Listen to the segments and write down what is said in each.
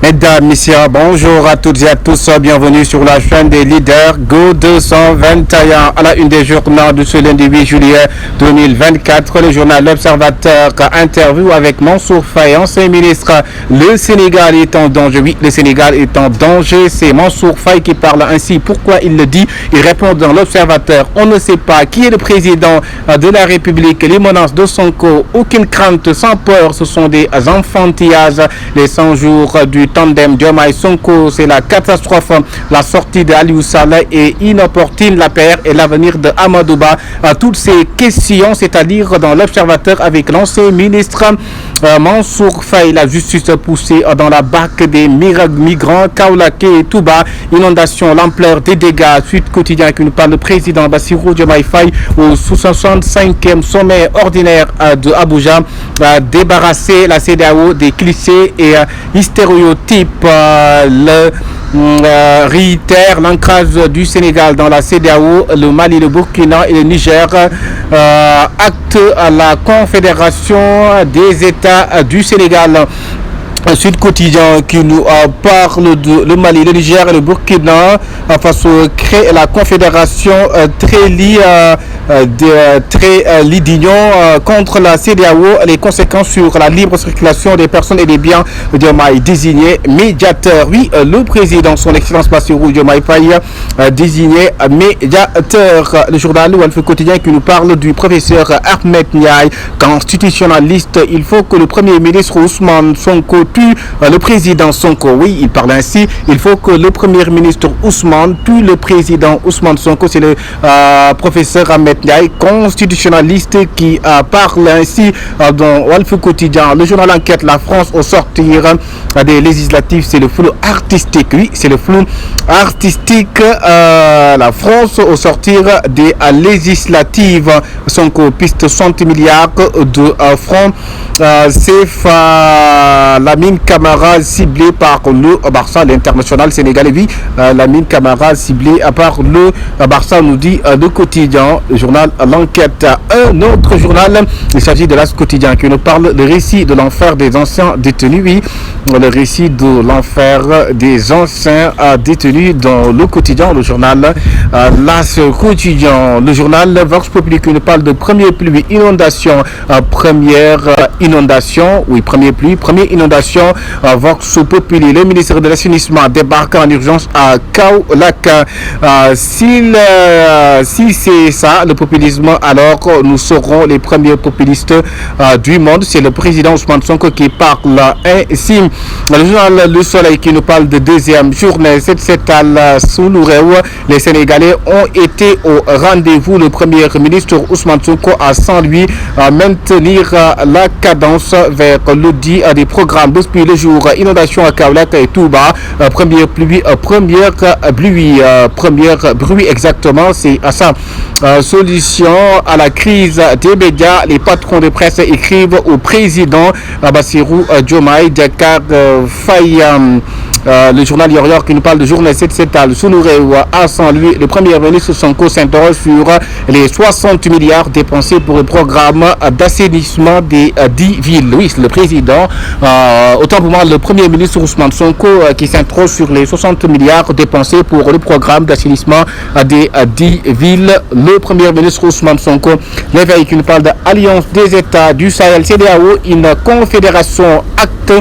Mesdames, Messieurs, bonjour à toutes et à tous, bienvenue sur la chaîne des leaders Go 221 à la une des journaux de ce lundi 8 juillet 2024. Le journal L'Observateur interview avec Mansour Faye, ancien ministre. Le Sénégal est en danger. Oui, le Sénégal est en danger. C'est Mansour Faye qui parle ainsi. Pourquoi il le dit? Il répond dans L'Observateur. On ne sait pas qui est le président de la République. Les menaces de Sonko, aucune crainte, sans peur. Ce sont des enfantillages. Les 100 jours du tandem Diomaye Sonko, c'est la catastrophe. La sortie de Aliou Saleh est inopportune. La paire et l'avenir de Amadouba. Toutes ces questions, c'est-à-dire dans L'Observateur avec l'ancien ministre Mansour Faye. La justice poussée dans la barque des migrants Kaolack et Touba. Inondation, l'ampleur des dégâts. Suite quotidien qui nous parle le président Bassirou Diomaye Faye au 65e sommet ordinaire de Abuja. Débarrasser la CEDEAO des clichés et stéréotypes. Réitère l'ancrage du Sénégal dans la CEDEAO, le Mali, le Burkina et le Niger. Acte à la Confédération des États du Sénégal. Sud Quotidien qui nous parle de le Mali, le Niger et le Burkina face au crée la Confédération d'union contre la CEDEAO, les conséquences sur la libre circulation des personnes et des biens. Diomaye désigné médiateur. Oui, le président, son excellence Bassirou Diomaye Faye, désigné médiateur. Le journal Walf Quotidien qui nous parle du professeur Ahmed Ndiaye, constitutionnaliste. Il faut que le premier ministre Ousmane Sonko tue le président Sonko. Oui, il parle ainsi. Il faut que le premier ministre Ousmane tue le président Ousmane Sonko. C'est le professeur Ahmed Ndiaye, constitutionnaliste, qui parle ainsi dans Walf Quotidien. Le journal Enquête, la France au sortir des législatives, c'est le flou artistique. Oui, c'est le flou artistique. La France au sortir des législatives. Sonko piste 60 milliards de francs CFA. Lamine Camara ciblé par le Barça, l'international sénégalais. Oui, Lamine Camara ciblé par le Barça, nous dit le quotidien, le journal L'Enquête. Un autre journal, il s'agit de l'As quotidien qui nous parle du récit de l'enfer des anciens détenus. Oui, le récit de l'enfer des anciens détenus dans le quotidien, le journal L'As quotidien. Le journal Vox Populi qui nous parle de première pluie, inondation, première inondation, oui, première pluie, première inondation. Vox Populi, le ministre de l'Assainissement débarque en urgence à Kaolack. Si c'est ça, le populisme, alors nous serons les premiers populistes du monde. C'est le président Ousmane Sonko qui parle ainsi. Le journal Le Soleil qui nous parle de deuxième journée. C'est à Soulouréou. Les Sénégalais ont été au rendez-vous. Le premier ministre Ousmane Sonko a sans lui maintenir la cadence vers l'audit des programmes depuis le jour. Inondation à Kaolack et Touba. Première pluie, première bruit exactement. C'est à ça. Solution à la crise des médias. Les patrons de presse écrivent au président Bassirou Diomaye Diakhar Faye. Le journal Yor qui nous parle de journée 7 à Soulouréou. À sans lui, le premier ministre Sonko s'interroge sur les 60 milliards dépensés pour le programme d'assainissement des 10 villes. Oui, c'est le président. Autant pour moi, le premier ministre Ousmane Sonko qui s'interroge sur les 60 milliards dépensés pour le programme d'assainissement des 10 villes. Le premier ministre Ousmane Sonko. L'éveil qui nous parle d'Alliance des États du Sahel, CEDEAO, une confédération acte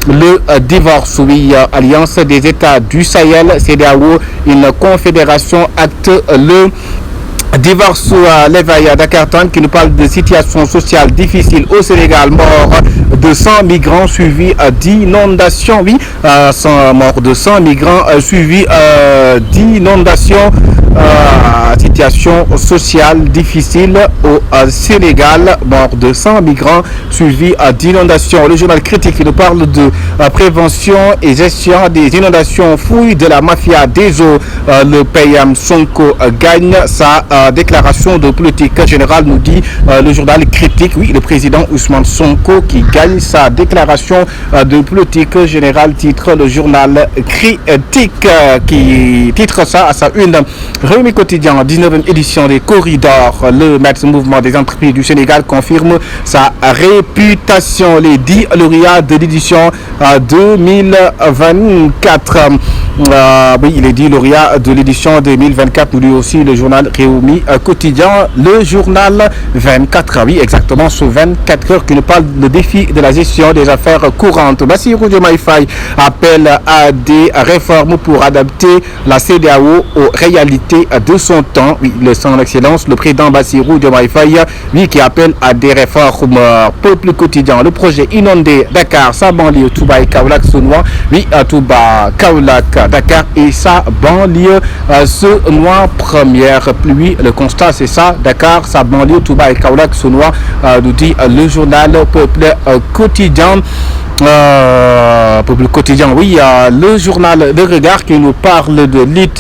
le divorce. Oui, Alliance des États du Sahel, CEDEAO, une confédération acte le divorce. L'éveil à Dakar Time qui nous parle de situation sociale difficile au Sénégal. Mort de 100 migrants suivis d'inondations. Oui, mort de 100 migrants suivis d'inondations. Situation sociale difficile au Sénégal. Mort de 100 migrants suivis d'inondations. Le journal Critique qui nous parle de prévention et gestion des inondations. Fouille de la mafia des eaux. Le PM Sonko gagne sa déclaration de politique générale, nous dit le journal Critique. Oui, le président Ousmane Sonko qui gagne Diagne sa déclaration de politique générale, titre le journal Critique qui titre ça à sa une. Rewmi Quotidien, 19e édition des corridors. Le maître mouvement des entreprises du Sénégal confirme sa réputation. Les 10 lauréats de l'édition 2024. Oui, il est dit lauréat de l'édition 2024. Nous dit aussi le journal Rewmi Quotidien, le journal 24. Oui, exactement, ce 24 heures qui nous parle de défi de la gestion des affaires courantes. Bassirou Diomaye Faye appelle à des réformes pour adapter la CEDEAO aux réalités de son temps. Oui, son excellence, le président Bassirou Diomaye Faye, oui, qui appelle à des réformes. Peuple quotidien, le projet inondé Dakar, sa banlieue, Touba et Kaolack, Saunois. Oui, Touba, Kaolack, Dakar et sa banlieue Saunois. Première pluie, le constat c'est ça, Dakar, sa banlieue, Touba et Kaolack, Saunois, nous dit le journal Peuple quotidien. Peuple quotidien, oui, le journal de regard qui nous parle de lit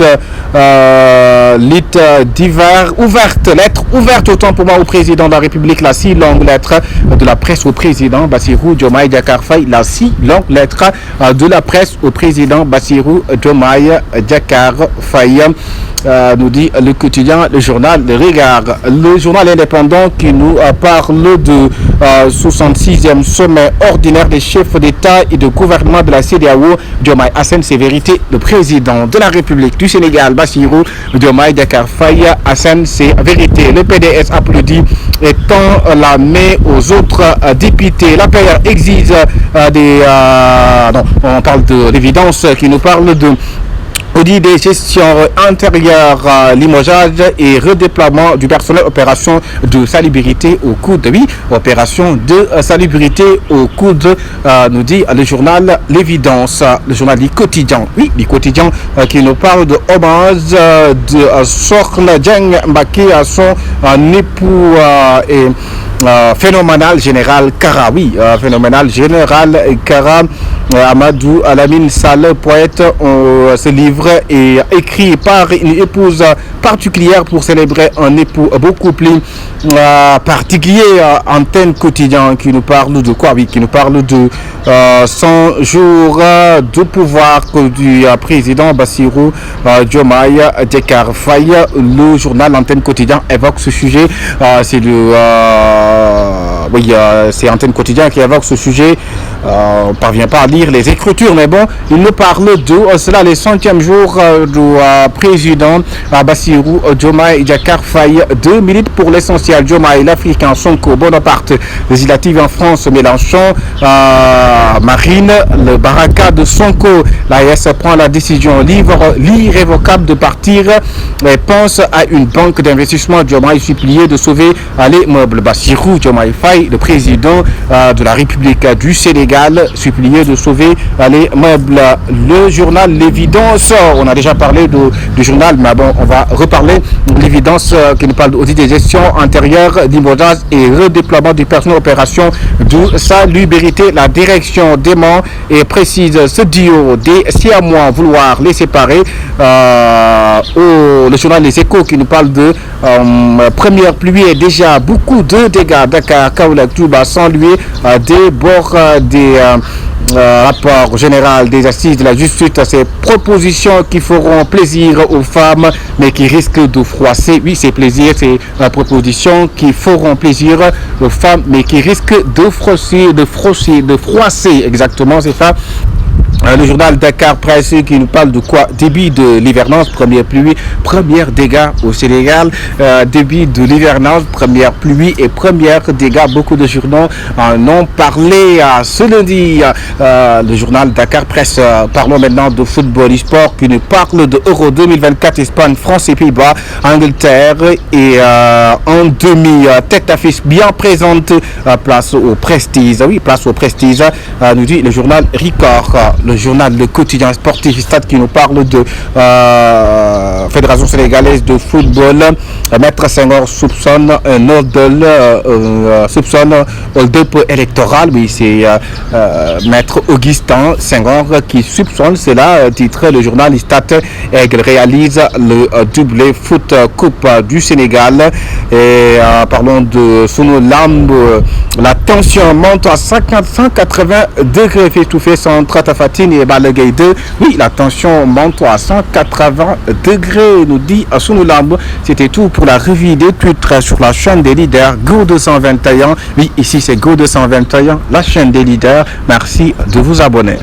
d'hiver ouverte, lettre ouverte autant pour moi au président de la République, la si longue lettre de la presse au président Bassirou Diomaye Diakhar Faye, la si longue lettre de la presse au président Bassirou Diomaye Diakhar Faye. Nous dit le quotidien, le journal de regard. Le journal indépendant qui nous parle de 66e sommet ordinaire des chefs d'État et de gouvernement de la CEDEAO. Diomaye Hassan Sévérité, le président de la République du Sénégal, Bassirou Diomaye Diakhar Faye, Hassan Sévérité. Le PDS applaudit et tend la main aux autres députés. La PR exige on parle de l'évidence qui nous parle de audit des gestions intérieures, limogeage et redéploiement du personnel, opération de salubrité au coude. Oui, opération de salubrité au coude, nous dit le journal L'évidence, le journal du quotidien. Oui, du quotidien qui nous parle de hommage de Sokhna Dieng Mbacké à son époux et phénoménal général Kara. Oui, phénoménal général Kara. Amadou Alamine Sall, poète, ce livre est écrit par une épouse particulière pour célébrer un époux beaucoup plus particulier. Antenne quotidien qui nous parle de quoi? Oui, qui nous parle de 100 jours de pouvoir du président Bassirou Diomaye Diakhar Faye. Le journal Antenne quotidien évoque ce sujet. C'est c'est Antenne quotidien qui évoque ce sujet. On ne parvient pas à lire les écritures, mais bon, il nous parle de cela, les 100e jours du président Bassirou Diomaye Diakhar Faye. 2 minutes pour l'essentiel. Diomaye, l'Africain, Sonko, Bonaparte, législative en France, Mélenchon, Marine, le baraka de Sonko. L'AS prend la décision l'irrévocable de partir et pense à une banque d'investissement. Diomaye supplié de sauver les meubles. Bassirou Diomaye Faye, le président de la République du Sénégal, supplié de sauver les meubles. Le journal L'évidence, on a déjà parlé du journal, mais bon, on va reparler de L'évidence qui nous parle d'audit des gestions antérieures, limogeage et redéploiement du personnel, opération de salubrité. La direction dément et précise ce duo des Siamois vouloir les séparer. Le journal Les Échos qui nous parle de première pluie et déjà beaucoup de dégâts. Dakar, Kaolack, Touba, sans lui des bords des rapport général des assises de la justice, ces propositions qui feront plaisir aux femmes mais qui risquent de froisser. Oui, c'est plaisir, c'est la proposition qui feront plaisir aux femmes mais qui risquent de froisser, exactement, c'est ça. Le journal Dakar Presse qui nous parle de quoi? Début de l'hivernage, première pluie, première dégâts au Sénégal. Début de l'hivernage, première pluie et première dégâts. Beaucoup de journaux en ont parlé ce lundi. Le journal Dakar Presse. Parlons maintenant de football et sport qui nous parle de Euro 2024, Espagne, France et Pays-Bas, Angleterre et en demi. Tête d'affiche bien présente. Place au prestige. Oui, place au prestige. Nous dit le journal Record. Le journal Le Quotidien Sportif Stade qui nous parle de Fédération sénégalaise de football. Maître Senghor soupçonne un hold-up électoral. Oui, c'est Maître Augustin Senghor qui soupçonne cela, titre le journal Stade Aigle réalise le doublé foot Coupe du Sénégal. Et parlons de Sunu Lamb. La tension monte à 180 degrés. Fait tout fait entre Tafatine et Balagay 2. Oui, la tension monte à 180 degrés, nous dit Sunu Lamb. C'était tout pour la revue des titres sur la chaîne des leaders Go 221. Oui, ici c'est Go 221, la chaîne des leaders. Merci de vous abonner.